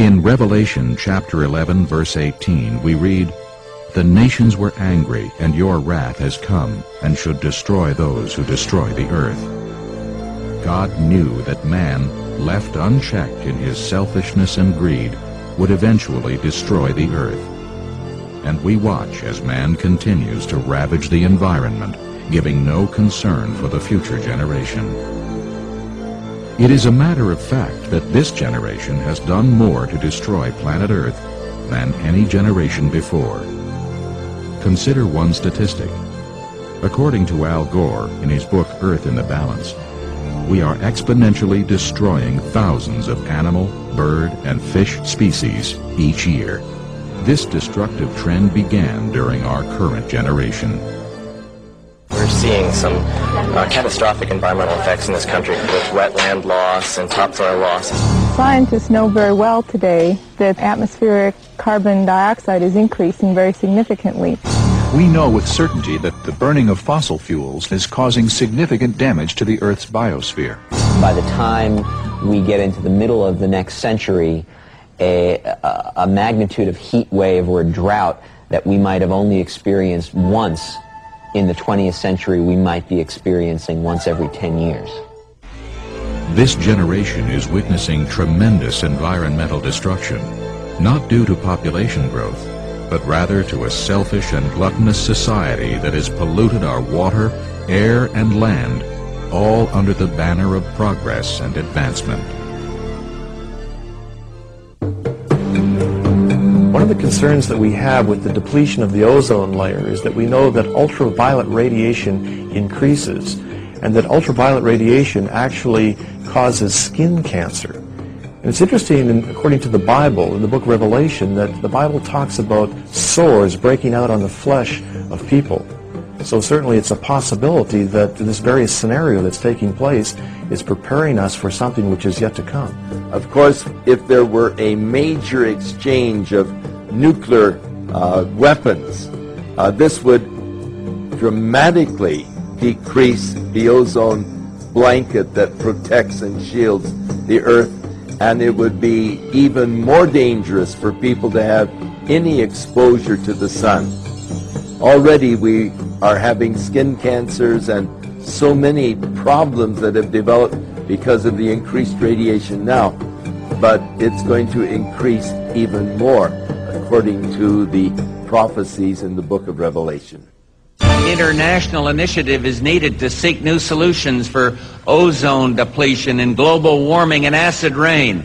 In Revelation chapter 11, verse 18, we read, "The nations were angry, and your wrath has come, and should destroy those who destroy the earth." God knew that man, left unchecked in his selfishness and greed, would eventually destroy the earth. And we watch as man continues to ravage the environment, giving no concern for the future generation. It is a matter of fact that this generation has done more to destroy planet Earth than any generation before. Consider one statistic. According to Al Gore in his book Earth in the Balance, we are exponentially destroying thousands of animal, bird, and fish species each year. This destructive trend began during our current generation. We're seeing some catastrophic environmental effects in this country with wetland loss and topsoil loss. Scientists know very well today that atmospheric carbon dioxide is increasing very significantly. We know with certainty that the burning of fossil fuels is causing significant damage to the Earth's biosphere. By the time we get into the middle of the next century, a magnitude of heat wave or a drought that we might have only experienced once in the 20th century, we might be experiencing once every 10 years. This generation is witnessing tremendous environmental destruction, not due to population growth, but rather to a selfish and gluttonous society that has polluted our water, air, and land, all under the banner of progress and advancement. One of the concerns that we have with the depletion of the ozone layer is that we know that ultraviolet radiation increases, and that ultraviolet radiation actually causes skin cancer. And it's interesting, according to the Bible, in the book of Revelation, that the Bible talks about sores breaking out on the flesh of people. So certainly it's a possibility that this very scenario that's taking place is preparing us for something which is yet to come. Of course, if there were a major exchange of nuclear weapons, this would dramatically decrease the ozone blanket that protects and shields the Earth, and it would be even more dangerous for people to have any exposure to the sun. Already we are having skin cancers and so many problems that have developed because of the increased radiation now, but it's going to increase even more according to the prophecies in the book of Revelation. International initiative is needed to seek new solutions for ozone depletion and global warming and acid rain.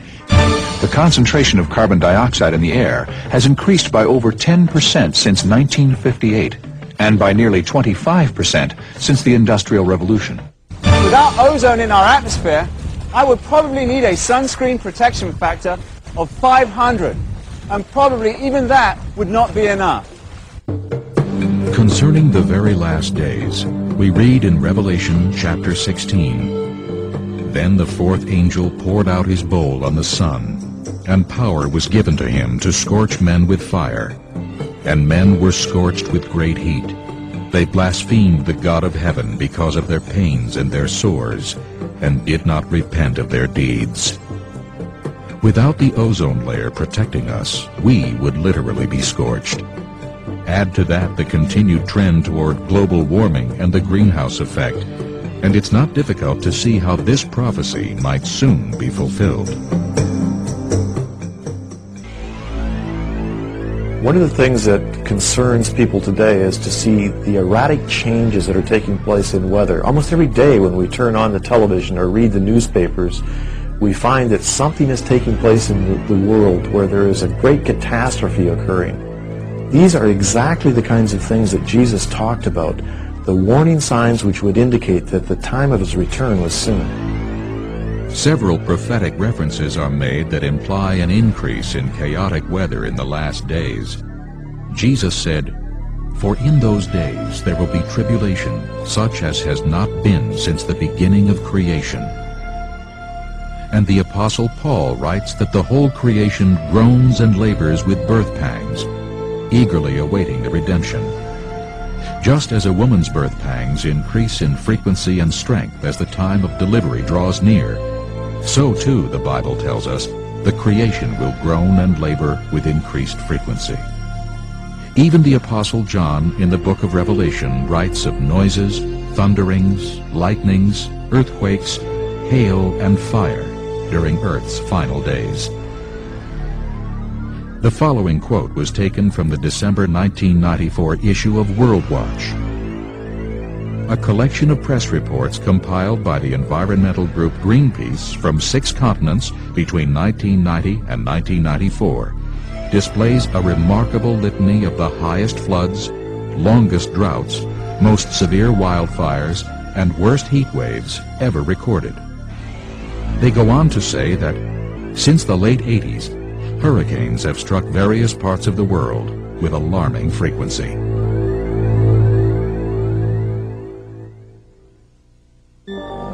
The concentration of carbon dioxide in the air has increased by over 10% since 1958, and by nearly 25% since the Industrial Revolution. Without ozone in our atmosphere, I would probably need a sunscreen protection factor of 500, and probably even that would not be enough. Concerning the very last days, we read in Revelation chapter 16, "Then the fourth angel poured out his bowl on the sun, and power was given to him to scorch men with fire. And men were scorched with great heat. They blasphemed the God of heaven because of their pains and their sores, and did not repent of their deeds." Without the ozone layer protecting us, we would literally be scorched. Add to that the continued trend toward global warming and the greenhouse effect, and it's not difficult to see how this prophecy might soon be fulfilled. One of the things that concerns people today is to see the erratic changes that are taking place in weather. Almost every day when we turn on the television or read the newspapers, we find that something is taking place in the world where there is a great catastrophe occurring. These are exactly the kinds of things that Jesus talked about, the warning signs which would indicate that the time of his return was soon. Several prophetic references are made that imply an increase in chaotic weather in the last days. Jesus said, "For in those days there will be tribulation, such as has not been since the beginning of creation." And the Apostle Paul writes that the whole creation groans and labors with birth pangs, eagerly awaiting the redemption. Just as a woman's birth pangs increase in frequency and strength as the time of delivery draws near, so too, the Bible tells us, the creation will groan and labor with increased frequency. Even the Apostle John in the book of Revelation writes of noises, thunderings, lightnings, earthquakes, hail, and fire during Earth's final days. The following quote was taken from the December 1994 issue of World Watch, a collection of press reports compiled by the environmental group Greenpeace from 6 continents between 1990 and 1994. Displays a remarkable litany of the highest floods, longest droughts, most severe wildfires, and worst heat waves ever recorded. They go on to say that since the late 80s, hurricanes have struck various parts of the world with alarming frequency.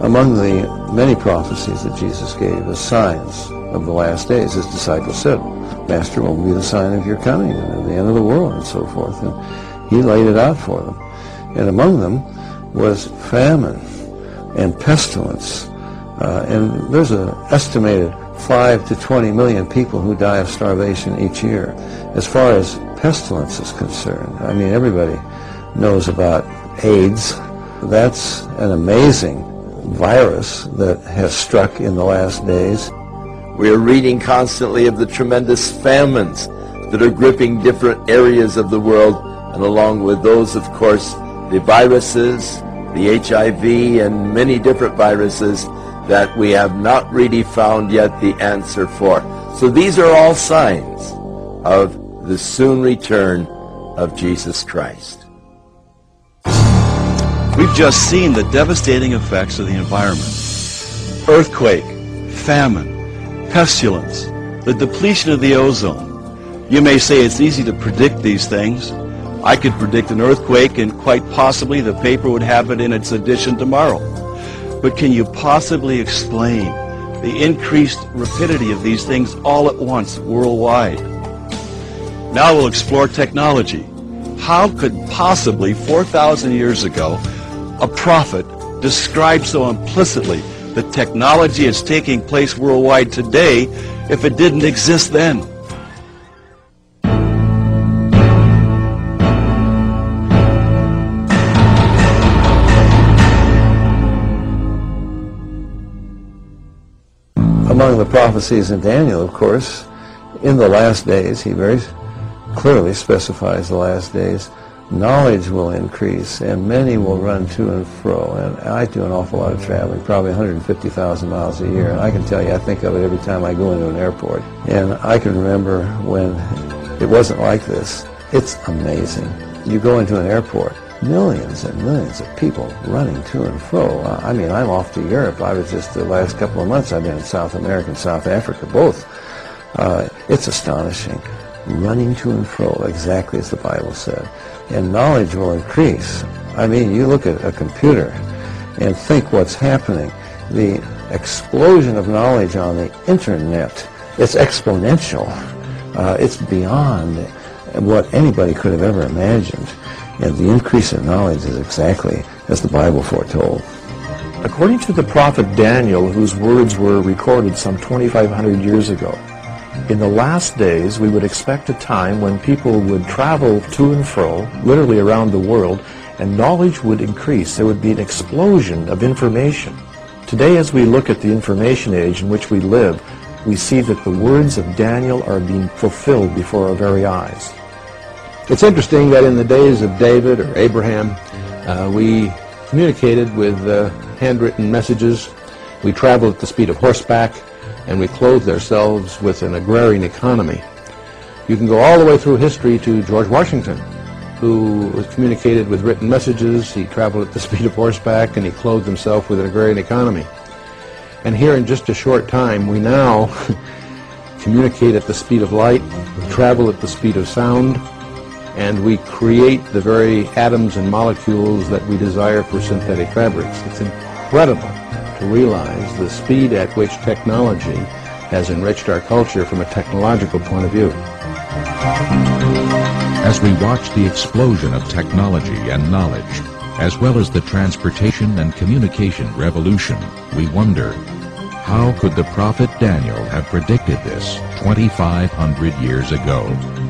Among the many prophecies that Jesus gave as signs of the last days, his disciples said, Master, what will be the sign of your coming and the end of the world and so forth? And he laid it out for them. And among them was famine and pestilence. And there's an estimated 5 to 20 million people who die of starvation each year. As far as pestilence is concerned, I mean, everybody knows about AIDS. That's an amazing virus that has struck in the last days. We are reading constantly of the tremendous famines that are gripping different areas of the world, and along with those, of course, the viruses, the HIV, and many different viruses that we have not really found yet the answer for. So these are all signs of the soon return of Jesus Christ. We've just seen the devastating effects of the environment. Earthquake, famine, pestilence, the depletion of the ozone. You may say it's easy to predict these things. I could predict an earthquake, and quite possibly the paper would have it in its edition tomorrow. But can you possibly explain the increased rapidity of these things all at once worldwide? Now we'll explore technology. How could possibly 4,000 years ago a prophet describe so implicitly the technology that's taking place worldwide today if it didn't exist then? Among the prophecies in Daniel, of course, in the last days, he very clearly specifies the last days, knowledge will increase and many will run to and fro. And I do an awful lot of traveling, probably 150,000 miles a year. And I can tell you, I think of it every time I go into an airport. And I can remember when it wasn't like this. It's amazing. You go into an airport, millions and millions of people running to and fro. I mean, I'm off to Europe. I was just the last couple of months I've been in South America and South Africa, both. It's astonishing. Running to and fro, exactly as the Bible said. And knowledge will increase. I mean, you look at a computer and think what's happening. The explosion of knowledge on the internet, it's exponential. It's beyond what anybody could have ever imagined. And the increase in knowledge is exactly as the Bible foretold. According to the prophet Daniel, whose words were recorded some 2,500 years ago, in the last days we would expect a time when people would travel to and fro, literally around the world, and knowledge would increase. There would be an explosion of information. Today, as we look at the information age in which we live, we see that the words of Daniel are being fulfilled before our very eyes. It's interesting that in the days of David or Abraham, we communicated with handwritten messages. We traveled at the speed of horseback, and we clothed ourselves with an agrarian economy. You can go all the way through history to George Washington, who was communicated with written messages. He traveled at the speed of horseback, and he clothed himself with an agrarian economy. And here in just a short time, we now communicate at the speed of light, we travel at the speed of sound, and we create the very atoms and molecules that we desire for synthetic fabrics. It's incredible to realize the speed at which technology has enriched our culture from a technological point of view. As we watch the explosion of technology and knowledge, as well as the transportation and communication revolution, we wonder, How could the prophet Daniel have predicted this 2,500 years ago?